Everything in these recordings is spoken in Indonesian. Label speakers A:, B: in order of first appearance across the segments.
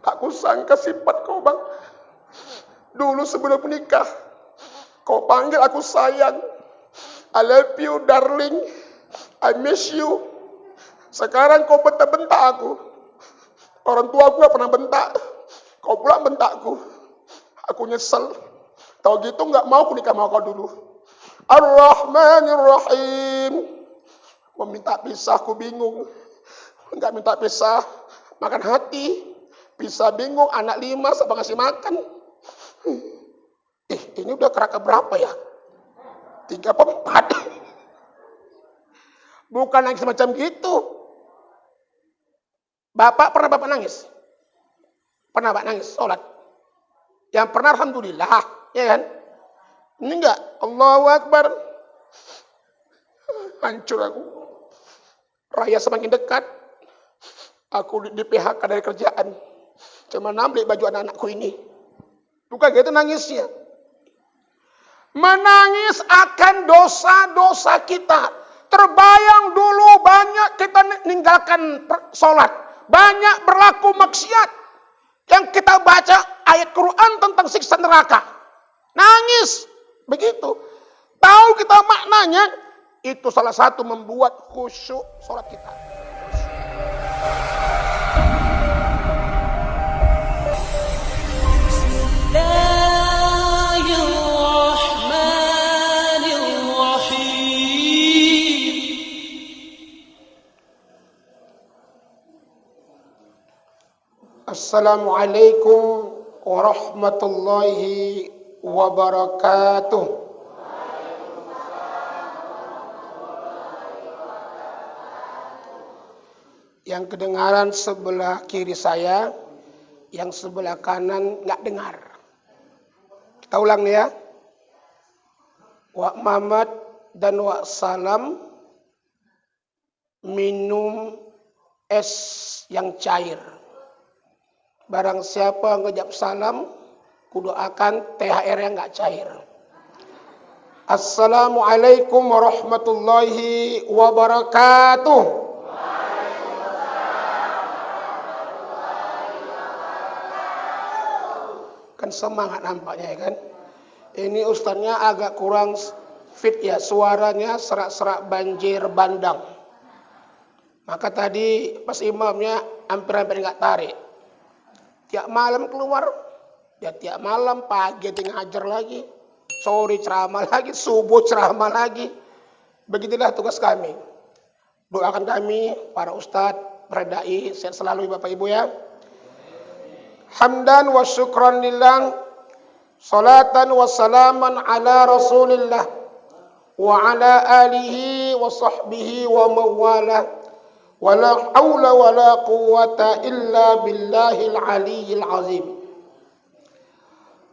A: Aku sangka sifat kau, Bang. Dulu sebelum menikah, kau panggil aku sayang. I love you, darling. I miss you. Sekarang kau bentak-bentak aku. Orang tua aku gak pernah bentak. Kau pula bentakku. Aku nyesel. Tahu gitu gak mau aku nikah sama kau dulu. Ar-Rahmanir Rahim. Meminta pisah, aku bingung. Gak minta pisah, makan hati. Pisah bingung, anak 5 siapa ngasih makan. Ini udah keraka berapa ya? 3 apa 4? Bukan nangis semacam gitu. Bapak pernah bapak nangis? Pernah bapak nangis sholat? Yang pernah alhamdulillah, ya kan? Ini enggak, Allahu Akbar. Hancur aku. Raya semakin dekat. Aku di PHK dari kerjaan. Cuma beli baju anak-anakku ini. Bukan gitu nangisnya. Menangis akan dosa-dosa kita. Terbayang dulu banyak kita meninggalkan sholat. Banyak berlaku maksiat. Yang kita baca ayat Quran tentang siksa neraka. Nangis. Begitu. Tahu kita maknanya. Itu salah satu membuat khusyuk sholat kita. Assalamualaikum warahmatullahi wabarakatuh. Yang kedengaran sebelah kiri saya, yang sebelah kanan nggak dengar. Kita ulang nih ya. Wak Mamat dan Wak Salam minum es yang cair. Barang siapa ngejap salam, kudoakan THR yang nggak cair. Assalamualaikum warahmatullahi wabarakatuh. Kan semangat nampaknya ya kan. Ini ustaznya agak kurang fit ya, suaranya serak-serak banjir bandang. Maka tadi pas imamnya hampir-hampir nggak tarik. Tiap malam keluar, ya tiap malam pagi dia ngajar lagi, sore ceramah lagi, subuh ceramah lagi. Begitulah tugas kami. Doakan kami para ustadz, para dai, sehat selalu Bapak Ibu ya. Hamdan wa syukran lillah, salatan wa salaman ala rasulillah, wa ala alihi wa sahbihi wa mawalah. Wala haula wala quwwata illa billahil aliyyil azim.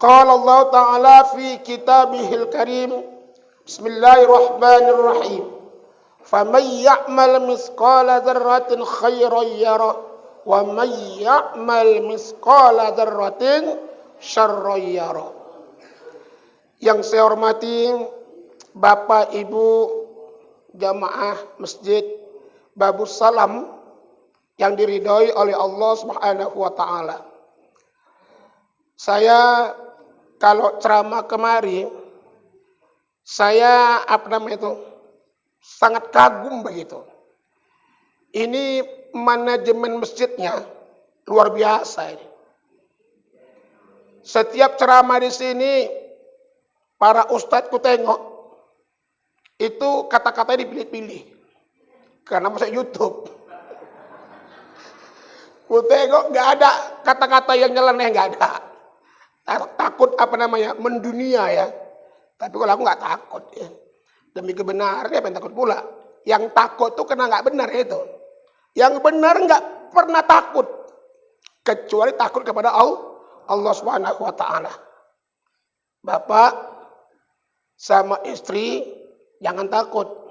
A: Qala Allah Ta'ala fi kitabihil karim. Bismillahirrahmanirrahim. Faman ya'mal misqala dzarratin khairan yarah wa man ya'mal misqala dzarratin syarran yarah. Yang saya hormati Bapak Ibu jamaah masjid Babus Salam yang diridhoi oleh Allah Subhanahu wa taala. Saya kalau ceramah kemari saya sangat kagum begitu. Ini manajemen masjidnya luar biasa ini. Setiap ceramah di sini para ustadz ku tengok itu kata-katanya dipilih-pilih. Karena masuk YouTube. Ku tengok nggak ada kata-kata yang nyeleneh, nggak ada. Takut mendunia ya. Tapi kalau aku nggak takut ya. Demi kebenaran ya pengen takut pula. Yang takut tuh karena nggak benar itu. Yang benar nggak pernah takut. Kecuali takut kepada Allah Subhanahu wa taala. Bapak sama istri jangan takut.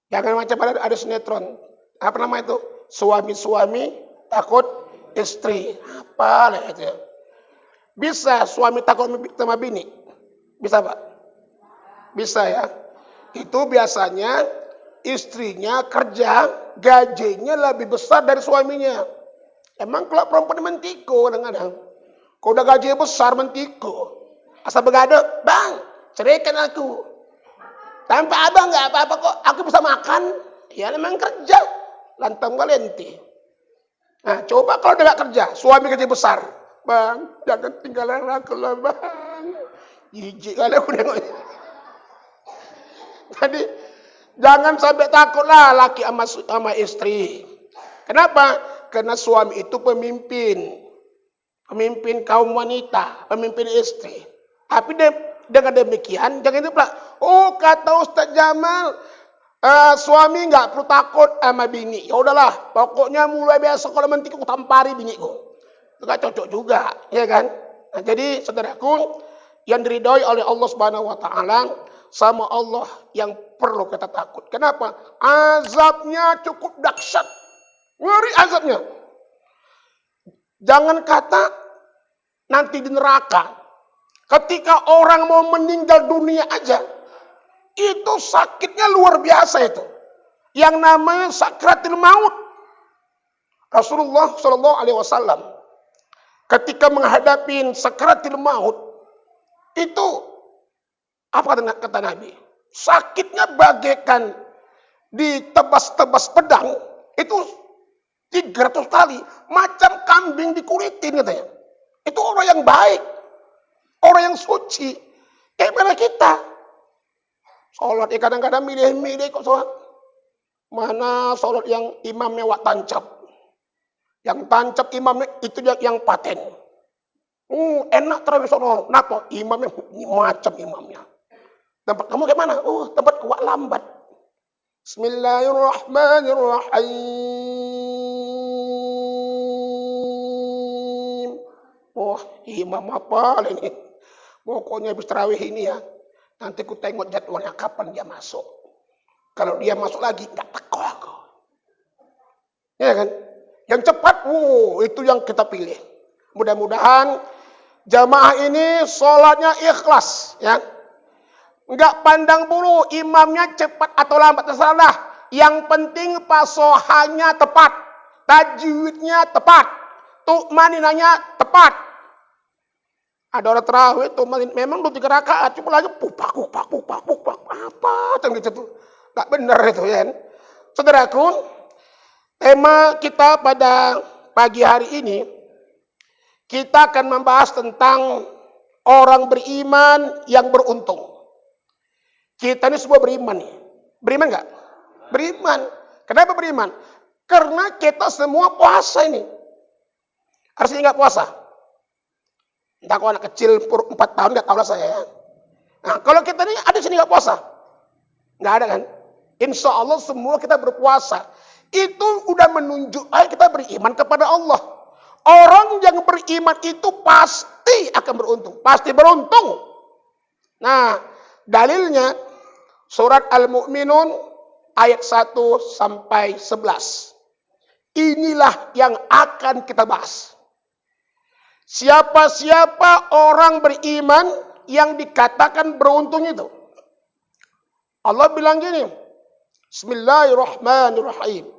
A: Jangan macam ada sinetron. Apa nama itu? Suami-suami takut istri. Apa lah itu? Bisa suami takut sama bini? Bisa Pak? Bisa ya. Itu biasanya istrinya kerja, gajinya lebih besar dari suaminya. Emang kalau perempuan mentiko kadang-kadang. Kau udah gaji besar mentiko. Asal begadang, bang, ceraikan aku. Tanpa abang nggak apa-apa kok, aku bisa makan. Ya memang kerja, lantang valenti. Nah coba kalau udah gak kerja, suami gaji besar. Bang, jangan tinggalin aku lah bang. Jijik kali aku nengoknya. Jadi jangan sampai takutlah laki sama istri. Kenapa? Karena suami itu pemimpin. Pemimpin kaum wanita, pemimpin istri. Tapi dengan demikian, jangan itu pula. Oh, kata Ustaz Jamal, suami nggak perlu takut sama bini. Ya udahlah, pokoknya mulai besok kalau nanti aku tampari biniku. Itu nggak cocok juga, ya kan? Nah, jadi saudaraku, yang diridhoi oleh Allah Subhanahu Wa Taala sama Allah yang perlu kita takut. Kenapa? Azabnya cukup dahsyat, ngeri azabnya. Jangan kata nanti di neraka. Ketika orang mau meninggal dunia aja, itu sakitnya luar biasa itu. Yang namanya sakratul maut. Rasulullah Shallallahu Alaihi Wasallam ketika menghadapi sakratul maut, itu apa kata Nabi? Sakitnya bagaikan ditebas-tebas pedang. Itu 300 kali, macam kambing dikulitin katanya. Itu orang yang baik, orang yang suci. Kayak mana kita? Sholat ya kadang-kadang milih-milih kok sholat. Mana sholat yang imamnya wak tancap. Yang tancap imamnya itu yang paten. Enak terawih sholat. Kenapa? Imamnya macam imamnya. Tempat kamu kayak mana? Tempat wak lambat. Bismillahirrahmanirrahim. Imam apa ini? Pokoknya habis tarawih ini ya. Nanti ku tengok jadwalnya kapan dia masuk. Kalau dia masuk lagi, nggak teko aku. Ya kan? Yang cepat, itu yang kita pilih. Mudah-mudahan jamaah ini sholatnya ikhlas, ya. Nggak pandang bulu imamnya cepat atau lambat, terserah. Yang penting pasohannya tepat, tajwidnya tepat, tu'maninanya tepat. Ada orang tarawih itu memang 3 rakaat, cuma lagi pupak apa gitu tuh. Enggak benar itu ya. Saudaraku, tema kita pada pagi hari ini kita akan membahas tentang orang beriman yang beruntung. Kita ini semua beriman nih. Beriman enggak? Beriman. Kenapa beriman? Karena kita semua puasa ini. Harusnya enggak puasa. Entah kalau anak kecil 4 tahun nggak tahu lah saya. Nah, kalau kita ini ada sini nggak puasa, nggak ada kan? Insya Allah semua kita berpuasa. Itu udah menunjukkan kita beriman kepada Allah. Orang yang beriman itu pasti akan beruntung, pasti beruntung. Nah, dalilnya surat Al-Mu'minun ayat 1 sampai 11. Inilah yang akan kita bahas. Siapa-siapa orang beriman yang dikatakan beruntung itu. Allah bilang gini. Bismillahirrahmanirrahim.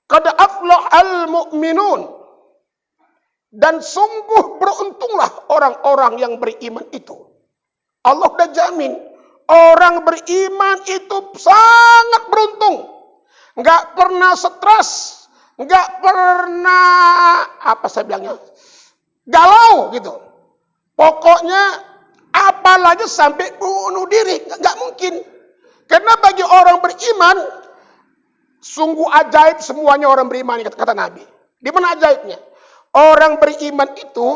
A: Qad aflahal mu'minun. Dan sungguh beruntunglah orang-orang yang beriman itu. Allah udah jamin. Orang beriman itu sangat beruntung. Nggak pernah stres. Nggak pernah, apa saya bilangnya, galau gitu. Pokoknya apalagi sampai bunuh diri, nggak mungkin. Karena bagi orang beriman sungguh ajaib semuanya orang beriman, kata Nabi. Di mana ajaibnya? Orang beriman itu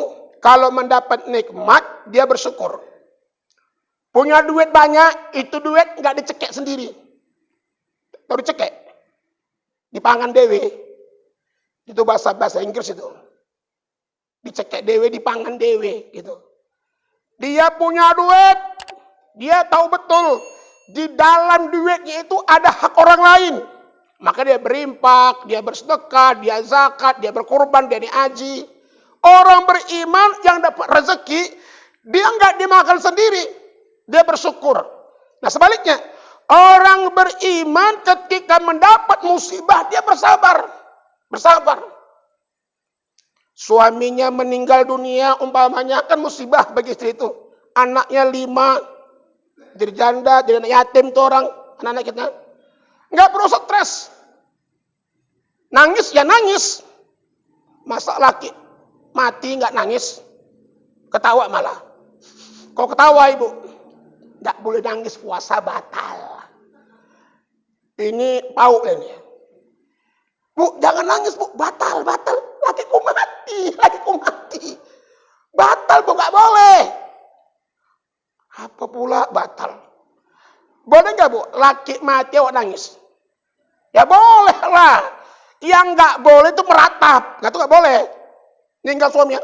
A: kalau mendapat nikmat dia bersyukur. Punya duit banyak, itu duit nggak dicekek sendiri. Tahu dicekek? Dipangan dewe. Itu bahasa Inggris itu. Dicekek dewe, dipangan dewe gitu. Dia punya duit, dia tahu betul di dalam duitnya itu ada hak orang lain. Maka dia berimpak, dia bersedekah, dia zakat, dia berkorban, dia diaji. Orang beriman yang dapat rezeki, dia nggak dimakan sendiri, dia bersyukur. Nah sebaliknya, orang beriman ketika mendapat musibah dia bersabar. Suaminya meninggal dunia, umpamanya kan musibah bagi istri itu. Anaknya 5, jadi janda, jadi anak yatim tuh orang, anak-anak kita. Nggak perlu stres. Nangis ya nangis. Masa laki mati nggak nangis? Ketawa malah. Kalau ketawa ibu, nggak boleh nangis, puasa batal. Ini pauk ini. Bu, jangan nangis bu, batal. Lakiku mati. Batal bu, nggak boleh. Apa pula batal? Boleh nggak bu, laki mati awak nangis? Ya boleh lah. Yang nggak boleh itu meratap, nggak boleh. Ninggal suaminya,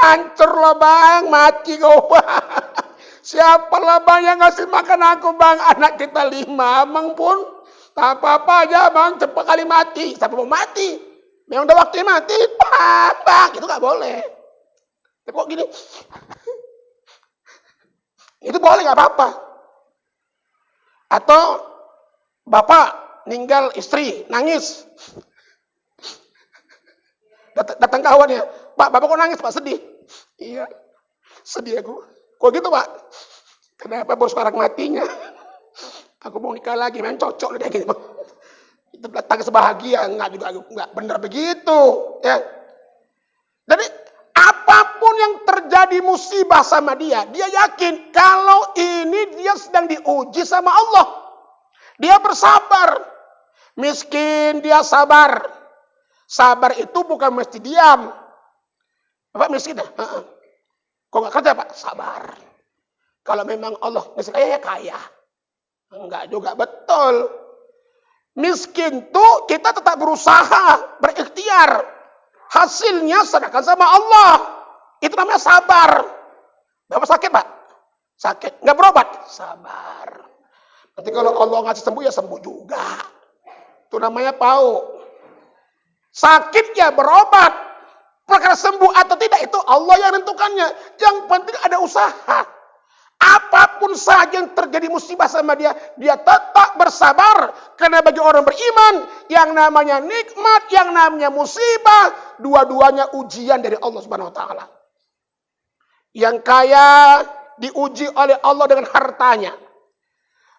A: hancur lah bang, mati kau. Siapa lah bang yang ngasih makan aku bang? Anak kita 5, bang pun. Tak apa-apa aja bang, cepat kali mati. Siapa mau mati? Memang udah waktunya mati. Bang, itu nggak boleh. Tapi kok gini? Itu boleh nggak apa-apa. Atau bapak ninggal istri, nangis. Datang kawannya, Pak, bapak kok nangis Pak, sedih? Iya, sedih aku. Kok gitu Pak? Kenapa bos sekarang matinya? Aku mau nikah lagi, memang cocok kayak gini. Itu datang sebahagia, enggak benar begitu, ya. Jadi apapun yang terjadi musibah sama dia yakin kalau ini dia sedang diuji sama Allah. Dia bersabar. Miskin dia sabar. Sabar itu bukan mesti diam. Bapak miskin ya? Kok nggak kerja Pak? Sabar. Kalau memang Allah ngasih kaya ya kaya. Enggak juga betul. Miskin tuh kita tetap berusaha, berikhtiar. Hasilnya serahkan sama Allah. Itu namanya sabar. Bapak sakit Pak? Sakit. Nggak berobat? Sabar. Nanti kalau Allah ngasih sembuh ya sembuh juga. Itu namanya pauk. Sakit ya berobat. Perkara sembuh atau tidak itu Allah yang menentukannya. Yang penting ada usaha. Apapun saja yang terjadi musibah sama dia tetap bersabar. Karena bagi orang beriman, yang namanya nikmat, yang namanya musibah, dua-duanya ujian dari Allah Subhanahu wa taala. Yang kaya diuji oleh Allah dengan hartanya.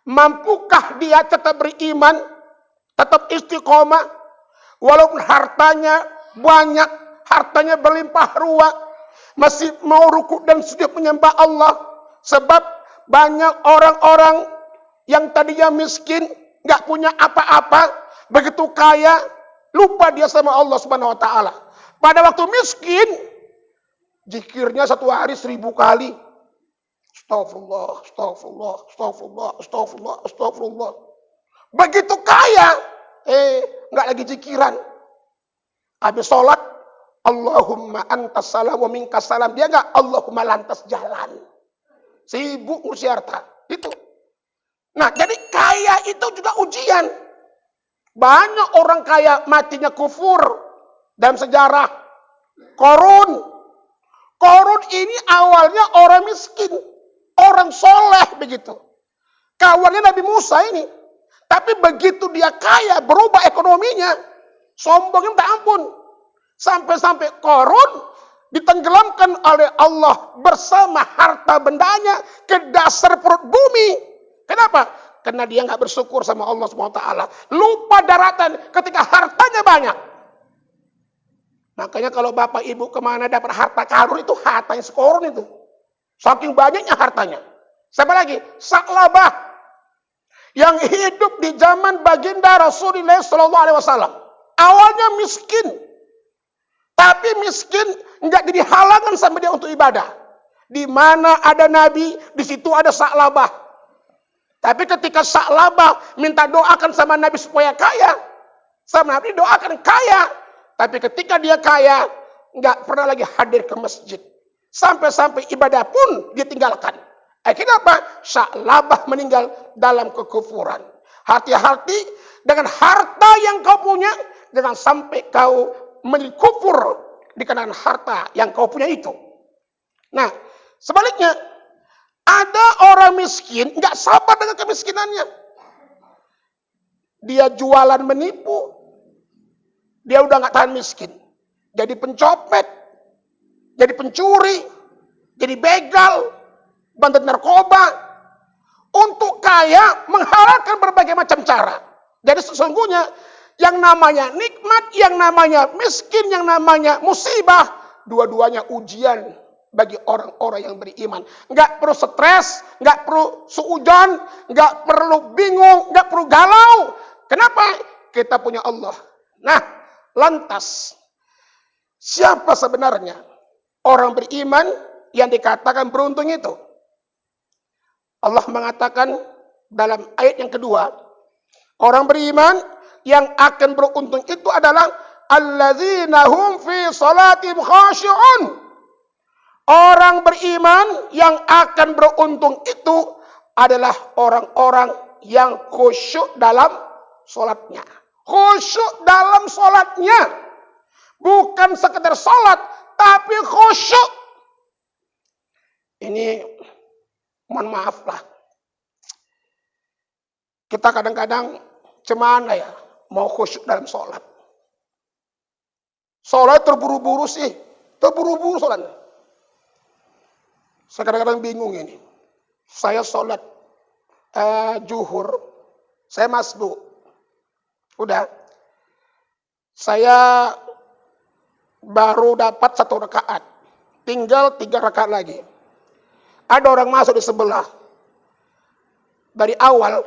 A: Mampukah dia tetap beriman, tetap istiqomah, walaupun hartanya banyak, hartanya berlimpah ruah, masih mau rukuk dan sujud menyembah Allah? Sebab banyak orang-orang yang tadinya miskin, nggak punya apa-apa, begitu kaya, lupa dia sama Allah Subhanahu wa taala. Pada waktu miskin, zikirnya satu hari 1000 kali. Astagfirullah, astagfirullah, astagfirullah, astagfirullah, astagfirullah. Begitu kaya, nggak lagi zikiran. Habis sholat, Allahumma antas salam wa minkas salam. Dia nggak Allahumma lantas jalan. Sibuk ngurusi harta. Itu. Nah, jadi kaya itu juga ujian. Banyak orang kaya matinya kufur dalam sejarah. Qarun ini awalnya orang miskin. Orang soleh begitu. Kawannya Nabi Musa ini. Tapi begitu dia kaya, berubah ekonominya. Sombongnya minta ampun. Sampai-sampai Qarun ditenggelamkan oleh Allah bersama harta bendanya ke dasar perut bumi. Kenapa? Karena dia nggak bersyukur sama Allah SWT. Lupa daratan ketika hartanya banyak. Makanya kalau bapak ibu kemana dapat harta karun itu hartanya sekorun itu. Saking banyaknya hartanya. Siapa lagi? Sa'labah. Yang hidup di zaman baginda Rasulullah SAW. Awalnya miskin. Tapi miskin nggak jadi halangan sama dia untuk ibadah. Di mana ada Nabi, di situ ada Sa'labah. Tapi ketika Sa'labah minta doakan sama Nabi supaya kaya, sama Nabi doakan kaya. Tapi ketika dia kaya, nggak pernah lagi hadir ke masjid. Sampai-sampai ibadah pun dia tinggalkan. Akhirnya apa? Sa'labah meninggal dalam kekufuran. Hati-hati dengan harta yang kau punya, jangan sampai kau menjadi kufur dikarenakan harta yang kau punya itu. Nah, sebaliknya, ada orang miskin nggak sabar dengan kemiskinannya. Dia jualan menipu. Dia udah nggak tahan miskin. jadi pencopet, jadi pencuri, jadi begal, bandit narkoba, untuk kaya menghalalkan berbagai macam cara. Jadi sesungguhnya yang namanya nikmat, yang namanya miskin, yang namanya musibah, dua-duanya ujian bagi orang-orang yang beriman. Nggak perlu stres, nggak perlu suudzon, nggak perlu bingung, nggak perlu galau. Kenapa? Kita punya Allah. Nah, lantas siapa sebenarnya orang beriman yang dikatakan beruntung itu? Allah mengatakan dalam ayat yang kedua, orang beriman yang akan beruntung itu adalah alladzina hum fi salatihim khashi'un. Orang beriman yang akan beruntung itu adalah orang-orang yang khusyuk dalam salatnya. Khusyuk dalam salatnya. Bukan sekedar salat, tapi khusyuk. Ini mohon maaf lah. Kita kadang-kadang cemana ya mau khusyuk dalam sholat. Sholat terburu-buru sih. Terburu-buru sholat. Saya kadang-kadang bingung ini. Saya sholat zuhur. Saya masbuk. Udah. Saya baru dapat 1 rakaat. Tinggal 3 rakaat lagi. Ada orang masuk di sebelah. Dari awal,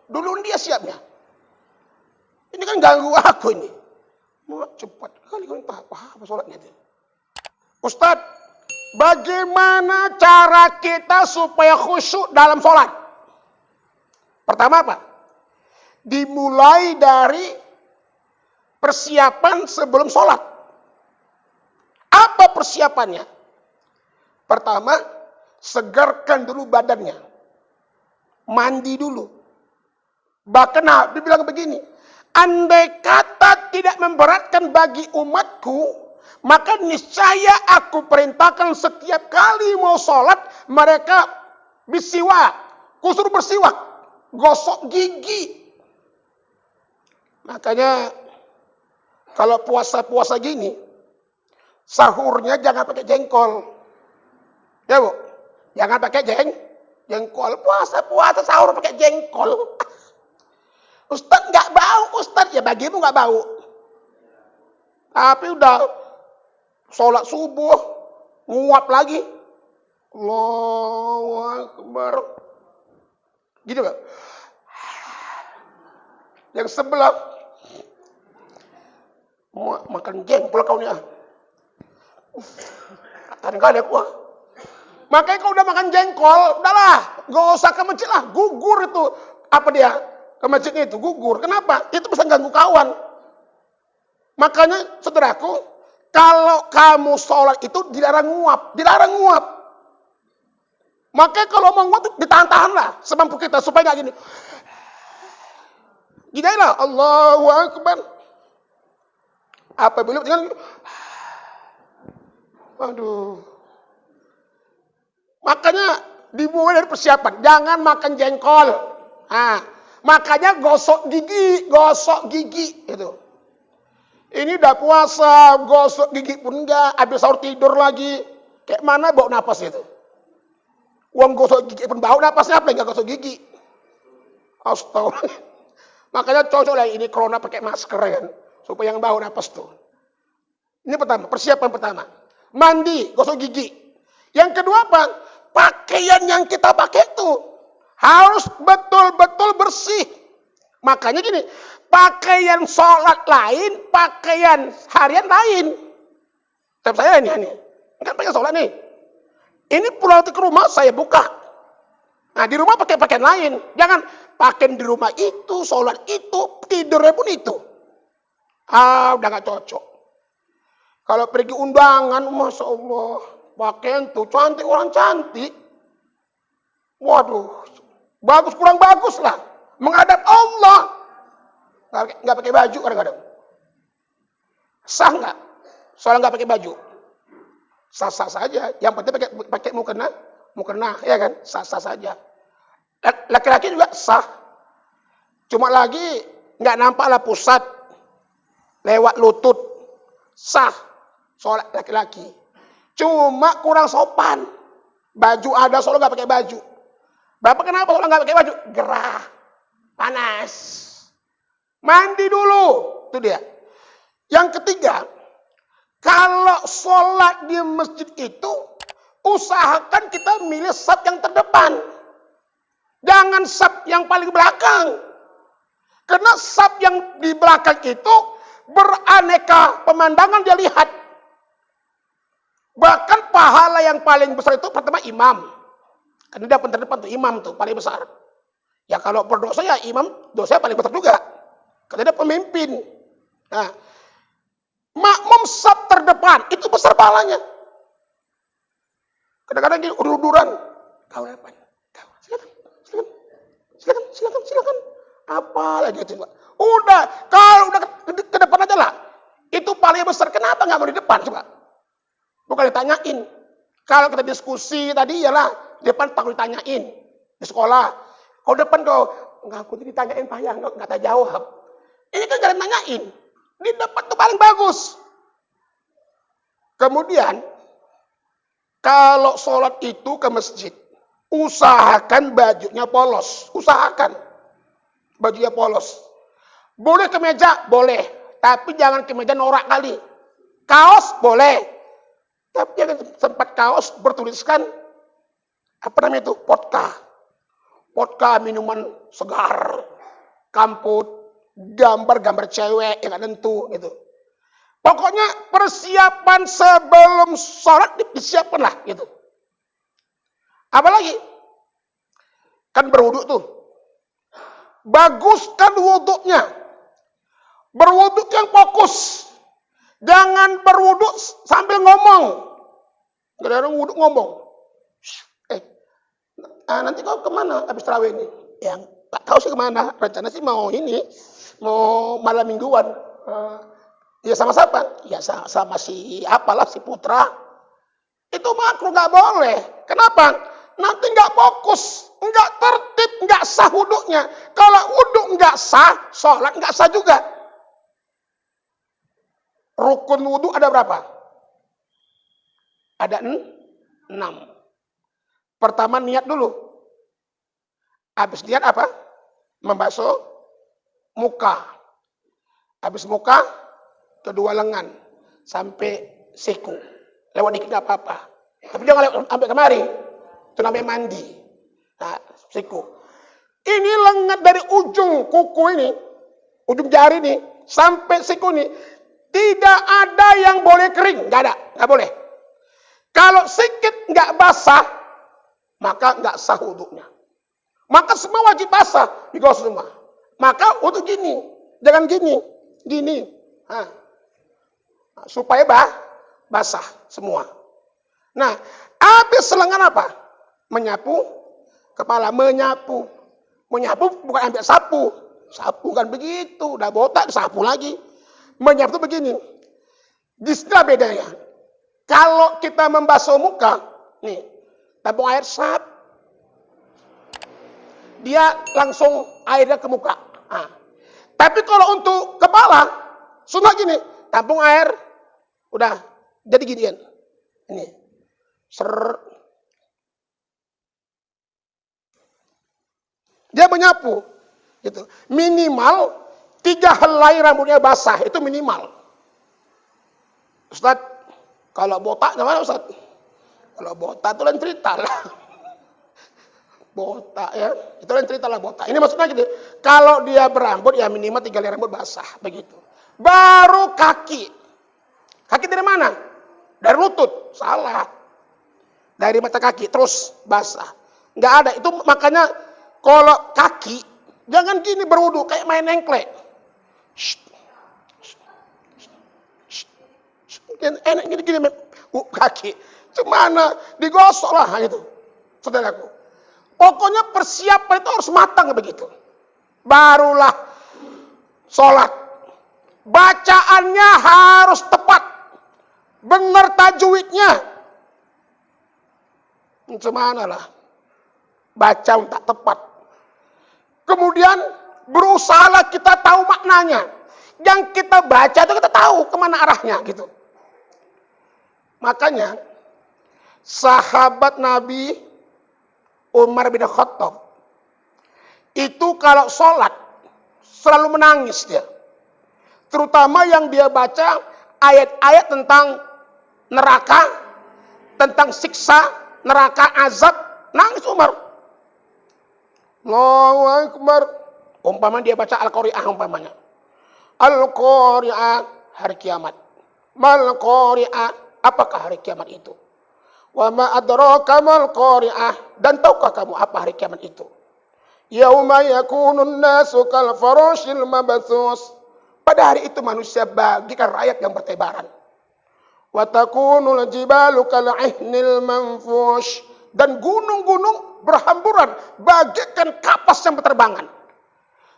A: dulu dia siapnya. Ini kan ganggu aku ini. Mau cepat kali kan apa sholatnya itu. Ustadz, bagaimana cara kita supaya khusyuk dalam sholat? Pertama apa? Dimulai dari persiapan sebelum sholat. Apa persiapannya? Pertama, segarkan dulu badannya. Mandi dulu. Bahkan Nabi bilang begini, andai kata tidak memberatkan bagi umatku, maka niscaya aku perintahkan setiap kali mau sholat, mereka bersiwak. Kusur bersiwak. Gosok gigi. Makanya, kalau puasa-puasa gini, sahurnya jangan pakai jengkol. Ya Bu, jangan pakai jengkol. Puasa sahur pakai jengkol. Ustadz nggak bau, Ustadz ya bagimu nggak bau. Tapi udah sholat subuh, nguap lagi. Allahu Akbar. Gitu Pak. Yang sebelah mau makan jengkol kau nih. Kadang-kadang aku. Makanya kalau udah makan jengkol, udahlah, gak usah ke masjid lah, gugur itu. Apa dia? Ke masjidnya itu, gugur. Kenapa? Itu bisa ganggu kawan. Makanya, saudaraku, kalau kamu sholat itu dilarang nguap. Dilarang nguap. Makanya kalau mau nguap, ditahan-tahan lah semampu kita, supaya gak gini. Gini lah, Allahu Akbar. Apabila dengan, aduh. Makanya dimulai dari persiapan. Jangan makan jengkol. Nah, makanya gosok gigi. Gitu. Ini udah puasa, gosok gigi pun enggak. Habis sahur tidur lagi. Kayak mana bau napas itu? Uang gosok gigi pun bau napasnya apa enggak gosok gigi? Astaga. Makanya cocok lah ini corona pakai masker kan. Supaya yang bau napas tuh. Ini pertama, persiapan pertama. Mandi, gosok gigi. Yang kedua apa? Pakaian yang kita pakai itu harus betul-betul bersih. Makanya gini, pakaian sholat lain, pakaian harian lain. Tapi saya ini kan pakaian sholat nih. Ini pulang ke rumah saya buka. Nah di rumah pakai pakaian lain. Jangan pakaian di rumah itu, sholat itu, tidurnya pun itu. Udah gak cocok. Kalau pergi undangan, Masya Allah. Pakaian tuh cantik, orang cantik. Waduh, bagus kurang bagus lah. Menghadap Allah. Nggak pakai baju kadang-kadang. Sah nggak? Soalnya nggak pakai baju. Sah-sah saja. Yang penting pakai mukena, ya kan? Sah-sah saja. Laki-laki juga sah. Cuma lagi nggak nampaklah pusat lewat lutut. Sah. sholat laki-laki. Cuma kurang sopan. Baju ada, sholat nggak pakai baju. Bapak kenapa sholat nggak pakai baju? Gerah, panas. Mandi dulu, itu dia. Yang ketiga, kalau sholat di masjid itu, usahakan kita milih saf yang terdepan. Jangan saf yang paling belakang. Karena saf yang di belakang itu beraneka pemandangan dia lihat. Bahkan pahala yang paling besar itu pertama imam. Karena dia terdepan tuh imam tuh paling besar. Ya kalau berdosa ya imam dosanya paling besar juga. Karena dia pemimpin. Nah, makmum saf terdepan itu besar pahalanya. Kadang-kadang gini udur-uduran. Kau depan. Silakan. Apa lagi coba? Udah, kalau udah ke depan aja lah. Itu paling besar. Kenapa nggak mau di depan coba? Bukan ditanyain. Kalau kita diskusi tadi ialah di depan takut ditanyain di sekolah. Kalau depan kau nggak aku ditanyain payah nggak tak jawab. Ini kan jangan nanyain. Di depan tuh paling bagus. Kemudian kalau sholat itu ke masjid, usahakan bajunya polos. Usahakan bajunya polos. Boleh kemeja, boleh. Tapi jangan kemeja norak kali. Kaos boleh. Tapi jangan sempat kaos bertuliskan apa namanya itu? Vodka. Vodka minuman segar. Kamput. Gambar-gambar cewek yang tentu gitu. Pokoknya persiapan sebelum sholat disiapkan lah gitu. Apalagi kan berwuduk tuh. Baguskan wuduknya. Berwuduk yang fokus. Jangan berwuduk sambil ngomong. Gak ada orang wuduk ngomong. Nanti kau kemana habis tarawih ini? Ya gak tahu sih kemana. Rencana sih mau ini. Mau malam mingguan. Ya sama siapa? Ya sama si apalah si Putra. Itu makruh gak boleh. Kenapa? Nanti gak fokus. Gak tertib. Gak sah wuduknya. Kalau wuduk gak sah, sholat gak sah juga. Rukun wudhu ada berapa? Ada 6. Pertama niat dulu. Habis niat apa? Membasuh muka. Habis muka, kedua lengan. Sampai siku. Lewat dikit gak apa-apa. Tapi jangan lewat sampai kemari. Itu namanya mandi. Nah, siku. Ini lengan dari ujung kuku ini. Ujung jari ini. Sampai siku ini. Tidak ada yang boleh kering, nggak ada, nggak boleh. Kalau sedikit nggak basah, maka nggak sah wudhunya. Maka semua wajib basah, digosok semua. Maka wudhu gini, jangan gini, nah, supaya basah semua. Nah, habis lengan apa? Menyapu kepala, menyapu bukan ambil sapu kan begitu, udah botak sapu lagi. Menyapu begini. Disinilah bedanya. Kalau kita membasuh muka, nih, tabung air sap. Dia langsung airnya ke muka. Nah. Tapi kalau untuk kepala, sunnah gini, tabung air, udah jadi ginian. Ini. Dia menyapu. Gitu. Minimal 3 helai rambutnya basah, itu minimal. Ustaz, kalau botak gimana Ustaz? Kalau botak itu lain cerita lah. Botak ya, itu lain cerita lah botak. Ini maksudnya gitu, kalau dia berambut ya minimal 3 helai rambut basah, begitu. Baru kaki. Kaki dari mana? Dari lutut, salah. Dari mata kaki, terus basah. Nggak ada, itu makanya kalau kaki, jangan gini berwudu, kayak main engklek. Enak gini kaki. Cemana digosok lah gitu. Saudaraku. Pokoknya persiapan itu harus matang begitu. Barulah sholat. Bacaannya harus tepat. Benar tajwidnya. Cemana lah. Baca tak tepat. Kemudian berusahalah kita tahu maknanya. Yang kita baca itu kita tahu kemana arahnya gitu. Makanya sahabat Nabi Umar bin Khattab itu kalau sholat selalu menangis dia. Terutama yang dia baca ayat-ayat tentang neraka, tentang siksa neraka, azab, nangis Umar. Allahu Akbar. Umpama dia baca Al-Qari'ah umpamanya. Al-Qari'ah, hari kiamat. Mal Qari'ah, apakah hari kiamat itu? Wa ma adraka mal Qari'ah, dan tahukah kamu apa hari kiamat itu? Yauma yakunun nasu kal farashil mabthus. Pada hari itu manusia bagikan rayap yang bertebaran. Wa takunul jibalu kal ihnil manfush, dan gunung-gunung berhamburan bagaikan kapas yang berterbangan.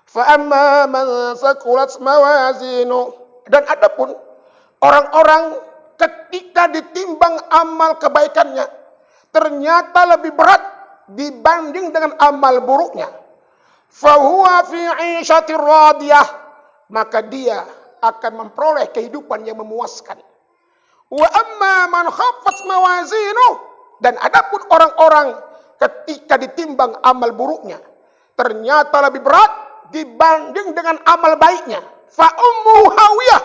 A: Fa amma man saqulat mawazinu, dan adapun orang-orang ketika ditimbang amal kebaikannya ternyata lebih berat dibanding dengan amal buruknya, fa huwa fi 'ishatir radiyah, maka dia akan memperoleh kehidupan yang memuaskan. Wa amma man khaffat mawazinu, dan adapun orang-orang ketika ditimbang amal buruknya ternyata lebih berat dibanding dengan amal baiknya, fa ummu hawiyah,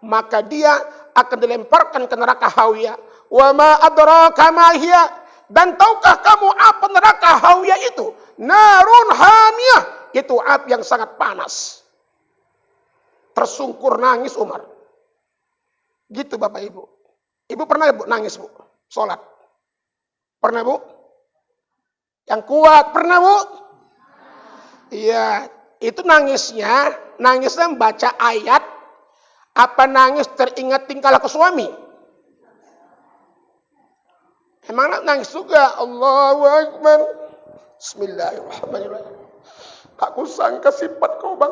A: maka dia akan dilemparkan ke neraka hawiyah. Wa ma adraka ma hiya, dan tahukah kamu apa neraka hawiyah itu? Narun hamiyah, itu api yang sangat panas. Tersungkur nangis Umar. Gitu Bapak Ibu. Ibu pernah Bu nangis Bu? Sholat. Pernah Bu? Yang kuat pernah Bu? Iya. Itu nangisnya membaca ayat, apa nangis teringat tingkah laku suami? Emang nangis juga? Allahu Akbar. Bismillahirrahmanirrahim. Aku sangka sifat kau Bang.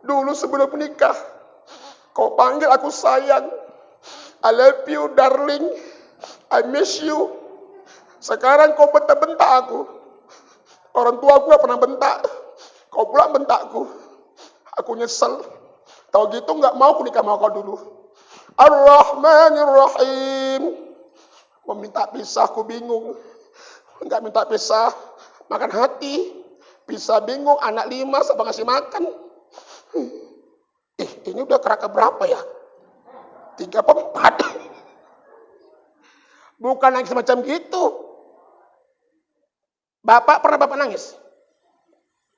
A: Dulu sebelum menikah, kau panggil aku sayang. I love you darling. I miss you. Sekarang kau bentak-bentak aku. Orang tua aku gak pernah bentak. Kau pula bentakku. Aku nyesel. Tahu gitu gak mau aku nikah sama kau dulu. Ar-Rahmanir-Rahim. Mau minta pisah, aku bingung. Gak minta pisah, makan hati. Pisah bingung, anak 5 siapa ngasih makan. Ini udah keraka berapa ya? 3 apa 4? Bukan nangis semacam gitu. Pernah Bapak nangis?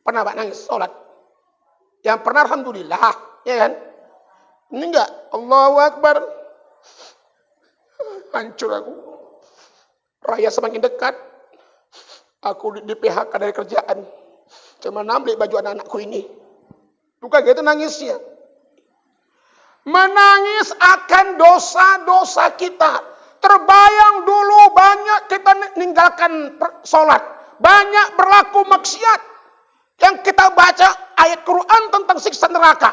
A: Pernah Bapak nangis sholat? Yang pernah alhamdulillah, ya kan? Ini enggak, Allahu Akbar. Hancur aku. Raya semakin dekat. Aku di PHK dari kerjaan. Cuma ambil baju anak-anakku ini. Bukan gitu nangisnya. Menangis akan dosa-dosa kita. Terbayang dulu banyak kita meninggalkan sholat. Banyak berlaku maksiat. Yang kita baca ayat Quran tentang siksa neraka.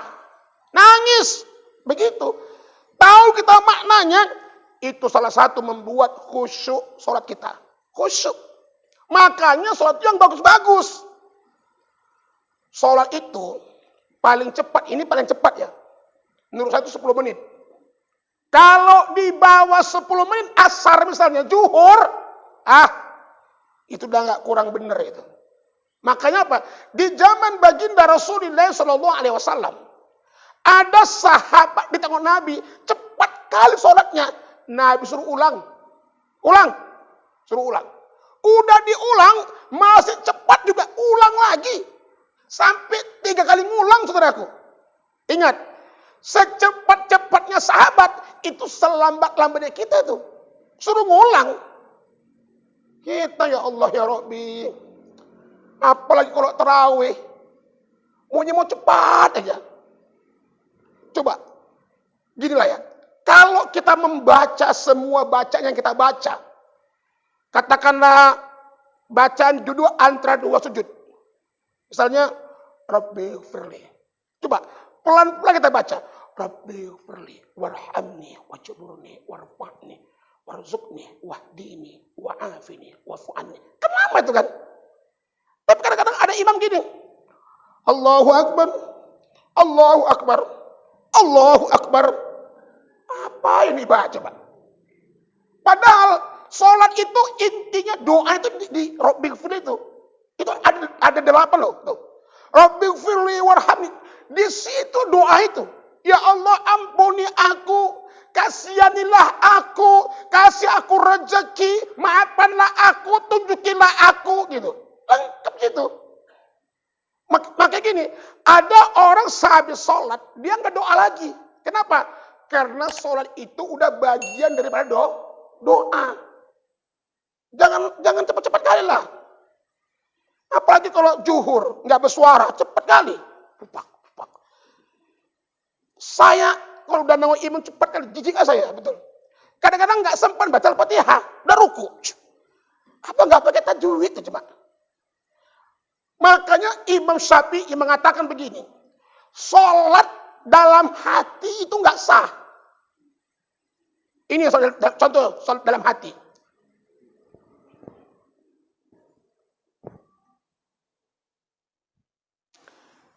A: Nangis. Begitu. Tahu kita maknanya. Itu salah satu membuat khusyuk sholat kita. Khusyuk. Makanya sholat yang bagus-bagus. Sholat itu paling cepat. Ini paling cepat ya. Menurut saya itu 10 menit. Kalau di bawah 10 menit asar misalnya. Zuhur. Itu udah gak kurang bener itu. Makanya apa? Di zaman baginda Rasulullah SAW, ada sahabat di tengah Nabi, cepat kali sholatnya. Nabi suruh ulang. Suruh ulang. Udah diulang, masih cepat juga, ulang lagi. Sampai 3 kali ngulang saudaraku. Ingat, secepat-cepatnya sahabat, itu selambat-lambatnya kita tuh. Suruh ngulang. Kita ya Allah ya Rabbi. Apalagi kalau tarawih. Mau cepat aja. Coba. Ginilah ya. Kalau kita membaca semua bacaan yang kita baca. Katakanlah bacaan judul antara 2 sujud. Misalnya. Rabbi firli. Coba. Pelan-pelan kita baca. Rabbi firli. Warhamni. Wajburni. Warfa'ni. Warzukni. Wahdini. Wa'afini. Wafu'ani. Kenapa itu kan? Tapi kadang-kadang ada imam gini. Allahu Akbar. Allahu Akbar. Allahu Akbar. Apa yang dibaca, Pak? Sholat itu intinya doa itu di Rabbighfir itu. Itu ada 8 loh. Tuh. Rabbighfirli warhamni. Di situ doa itu. Ya Allah ampuni aku. Kasihanilah aku. Kasih aku rezeki. Maafanlah aku. Tunjukilah aku. Gitu. Lengkap gitu. Makanya gini. Ada orang sehabis sholat. Dia nggak doa lagi. Kenapa? Karena sholat itu udah bagian daripada doa. Jangan cepat-cepat kali lah. Apalagi kalau zuhur, nggak bersuara, cepat kali. Saya kalau udah nongol imam cepat kali, jijik saya, betul. Kadang-kadang nggak sempat baca Al-Fatihah, udah ruku. Apa nggak pakai tajwid itu coba? Makanya Imam Syafi'i mengatakan begini, sholat dalam hati itu nggak sah. Ini contoh sholat dalam hati.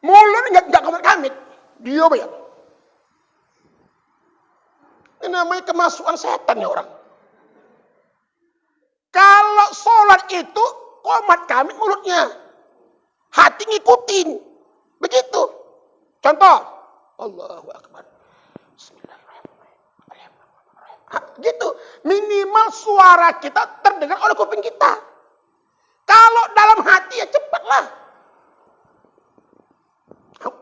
A: Mulut nggak kamit, dia bayang. Ini namanya kemasukan setan ya orang. Kalau sholat itu komat kamit mulutnya, hati ngikutin, begitu. Contoh, Allahu Akbar. Bismillahirrahmanirrahim. Gitu, minimal suara kita terdengar oleh kuping kita. Kalau dalam hati ya cepatlah.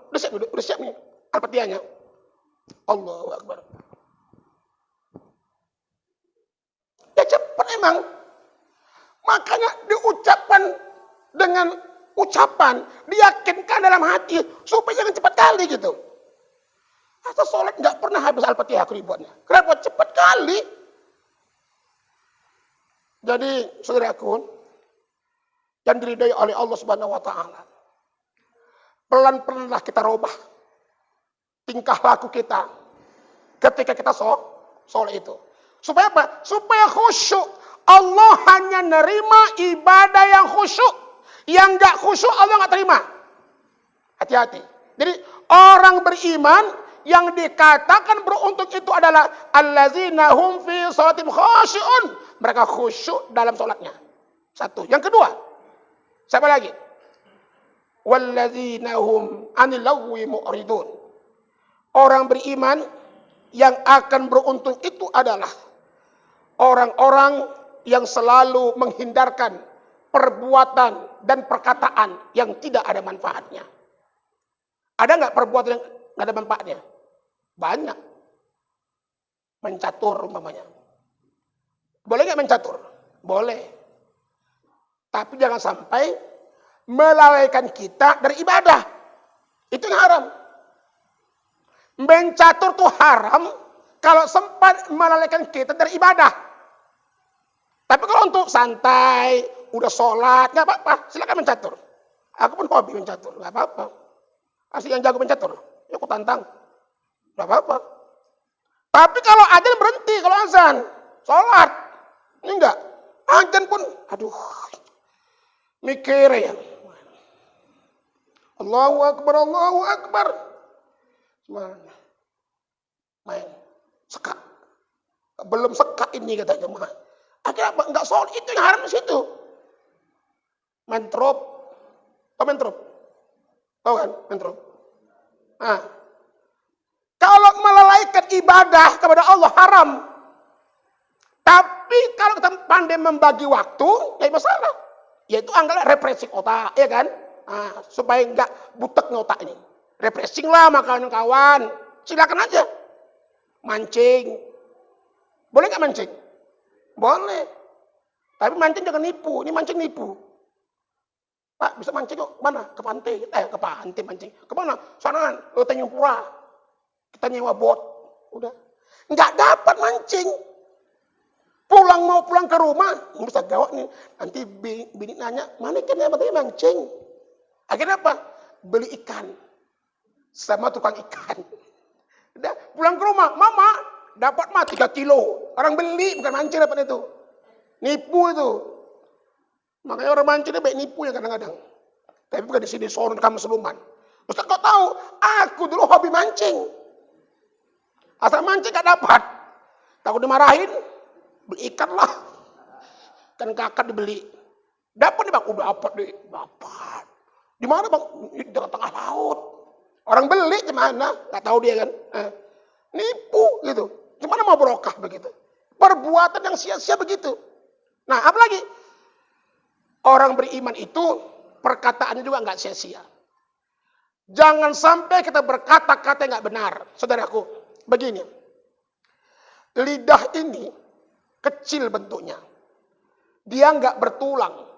A: Udah siap nih Al-Fatihahnya. Allahu Akbar. Ya cepat emang. Makanya diucapkan dengan ucapan, diyakinkan dalam hati supaya jangan cepat kali gitu. Asal sholat nggak pernah habis Al-Fatihah keribuannya. Kenapa? Cepat kali. Jadi saudaraku, yang diridai oleh Allah Subhanahu wa taala. Pelan-pelanlah kita rubah tingkah laku kita ketika kita sholat itu. Supaya apa? Supaya khusyuk. Allah hanya nerima ibadah yang khusyuk. Yang nggak khusyuk Allah nggak terima. Hati-hati. Jadi orang beriman yang dikatakan beruntung itu adalah allazina hum fi sholatim khasyi'un. Mereka khusyuk dalam sholatnya. Satu. Yang kedua, siapa lagi? Walladzina hum 'anil lagwi mu'ridun. Orang beriman yang akan beruntung itu adalah orang-orang yang selalu menghindarkan perbuatan dan perkataan yang tidak ada manfaatnya. Ada nggak perbuatan yang nggak ada manfaatnya? Banyak. Mencatur umpamanya. Boleh nggak mencatur? Boleh. Tapi jangan sampai melalaikan kita dari ibadah. Itu yang haram. Mencatur itu haram kalau sempat melalaikan kita dari ibadah. Tapi kalau untuk santai, udah sholat, nggak apa-apa. Silakan mencatur. Aku pun hobi mencatur, nggak apa-apa. Asli yang jago mencatur, ya aku tantang. Nggak apa-apa. Tapi kalau azan berhenti, kalau azan, sholat. Ini enggak. Azan pun, aduh, mikir ya. Allahu Akbar, Allahu Akbar. Main. Sekak. Belum sekak ini kata jemaah. Akhirnya apa? Enggak sholat. Itu yang haram di situ. Mentrop. Tahu mentrop? Tahu kan? Mentrop. Nah. Kalau melalaikan ibadah kepada Allah haram. Tapi kalau kita pandai membagi waktu, ya masalah. Yaitu anggaplah represi otak, ya kan? Nah, supaya enggak butek otak ini. Refreshing lah makanan kawan. Silakan aja. Mancing. Boleh nggak mancing? Boleh. Tapi mancing jangan nipu. Ini mancing nipu. Pak, bisa mancing kok? Mana? Ke pantai. Ke pantai mancing. Kemana? Sana, ke Tanjung Pura. Kita nyewa bot. Udah. Nggak dapat mancing. Mau pulang ke rumah. Bisa gawat nih. Nanti bini nanya, mana ikannya? Matanya mancing. Akhirnya apa? Beli ikan. Sama tukang ikan. Udah, pulang ke rumah. Mama, dapat mah 3 kilo. Orang beli, bukan mancing dapat itu. Nipu itu. Makanya orang mancing itu baik nipu ya kadang-kadang. Tapi bukan di sini soal kamu seluman. Ustaz kau tahu, aku dulu hobi mancing. Asal mancing gak dapat. Takut dimarahin, beli ikan lah. Kan kakak dibeli. Dapat nih bang, udah dapat deh, dapat. Di mana bang? Di tengah laut. Orang beli gimana? Gak tahu dia kan. Nipu gitu. Gimana mau berokah begitu? Perbuatan yang sia-sia begitu. Nah, apalagi orang beriman itu perkataannya juga nggak sia-sia. Jangan sampai kita berkata-kata yang nggak benar, saudaraku. Begini, lidah ini kecil bentuknya, dia nggak bertulang,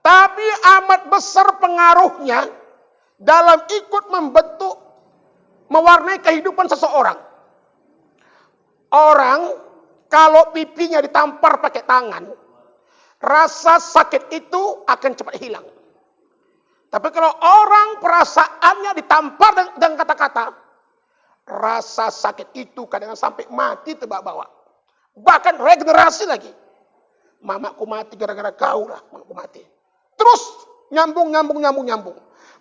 A: tapi amat besar pengaruhnya dalam ikut membentuk, mewarnai kehidupan seseorang. Orang kalau pipinya ditampar pakai tangan, rasa sakit itu akan cepat hilang. Tapi kalau orang perasaannya ditampar dengan kata-kata, rasa sakit itu kadang sampai mati terbawa-bawa. Bahkan regenerasi lagi. Mamaku mati gara-gara kau lah, mamaku mati. Terus nyambung.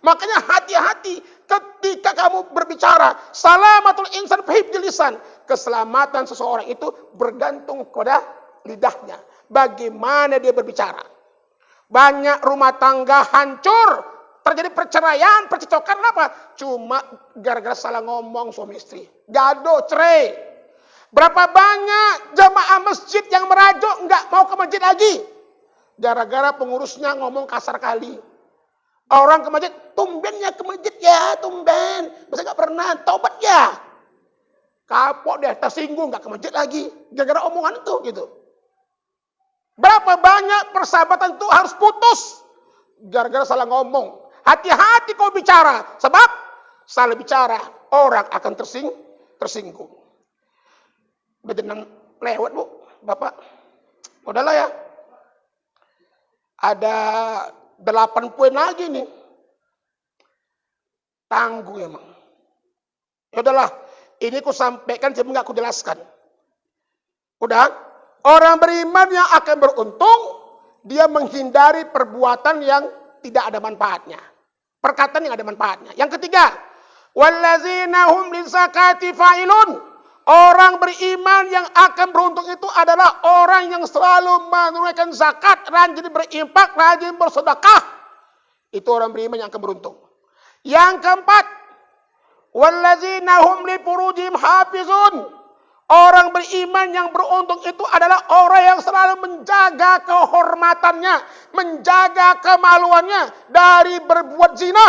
A: Makanya hati-hati ketika kamu berbicara. Salamatul insan fihibdil lisan. Keselamatan seseorang itu bergantung kepada lidahnya. Bagaimana dia berbicara. Banyak rumah tangga hancur. Terjadi perceraian, percecokan apa? Cuma gara-gara salah ngomong suami istri. Gaduh, cerai. Berapa banyak jamaah masjid yang merajuk nggak mau ke masjid lagi. Gara-gara pengurusnya ngomong kasar kali. Orang ke masjid, tumbennya ke masjid ya, tumben. Masa nggak pernah, taubat ya. Kapok deh, tersinggung nggak ke masjid lagi. Gara-gara omongan itu gitu. Berapa banyak persahabatan itu harus putus. Gara-gara salah ngomong. Hati-hati kau bicara. Sebab salah bicara, orang akan tersinggung. Betul lewat bu, bapak. Udahlah ya. Ada 8 poin lagi nih. Tangguh emang. Ya udahlah. Ini ku sampaikan, cuma nggak ku jelaskan. Udah. Orang beriman yang akan beruntung, dia menghindari perbuatan yang tidak ada manfaatnya. Perkataan yang ada manfaatnya. Yang ketiga, wallazina hum lizakati fa'ilun. Orang beriman yang akan beruntung itu adalah orang yang selalu menunaikan zakat, rajin berinfak, rajin bersedekah. Itu orang beriman yang akan beruntung. Yang keempat, wallazina hum li furujihim hafizun. Orang beriman yang beruntung itu adalah orang yang selalu menjaga kehormatannya, menjaga kemaluannya dari berbuat zina.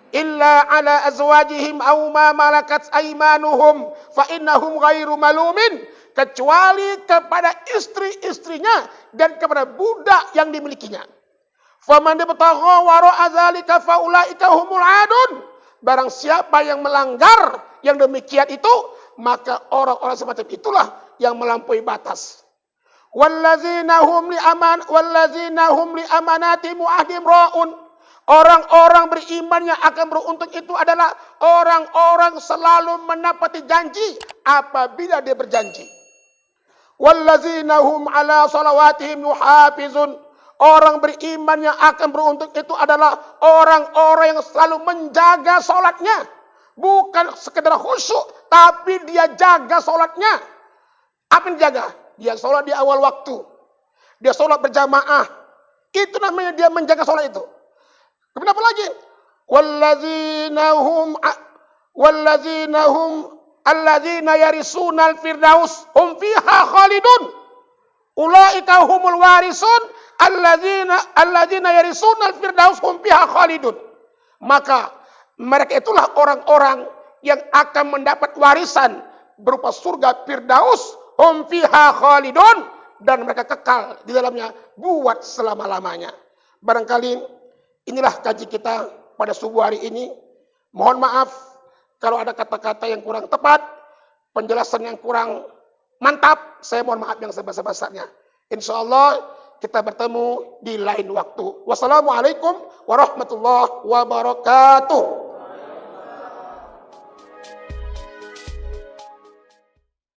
A: Illa ala azwajihim aw ma malakat aymanuhum fa innahum ghairu malumin. Kecuali kepada istri-istrinya dan kepada budak yang dimilikinya. Faman ibtagha wara'a dzalika fa ulaika humul adun. Barang siapa yang melanggar yang demikian itu, maka orang-orang semacam itulah yang melampaui batas. Wallazina hum li amanati mu'ahdim ra'un. Orang-orang beriman yang akan beruntung itu adalah orang-orang selalu menepati janji apabila dia berjanji. Wallazina hum ala salawatihim yuhafizun. Orang beriman yang akan beruntung itu adalah orang-orang yang selalu menjaga sholatnya. Bukan sekedar khusyuk, tapi dia jaga sholatnya. Apa yang dijaga? Dia sholat di awal waktu. Dia sholat berjamaah. Itu namanya dia menjaga sholat itu. Kemudian apa lagi? Wallazina hum allazina yarisunal firdaus hum fiha khalidun. Ulaika humul warisun allazina yarisunal firdaus hum fiha khalidun. Maka mereka itulah orang-orang yang akan mendapat warisan berupa surga Firdaus, hum fiha khalidun, dan mereka kekal di dalamnya buat selama-lamanya. Barangkali inilah kaji kita pada subuh hari ini. Mohon maaf kalau ada kata-kata yang kurang tepat, penjelasan yang kurang mantap, saya mohon maaf yang sebesar-besarnya. Insyaallah kita bertemu di lain waktu. Wassalamualaikum warahmatullahi wabarakatuh.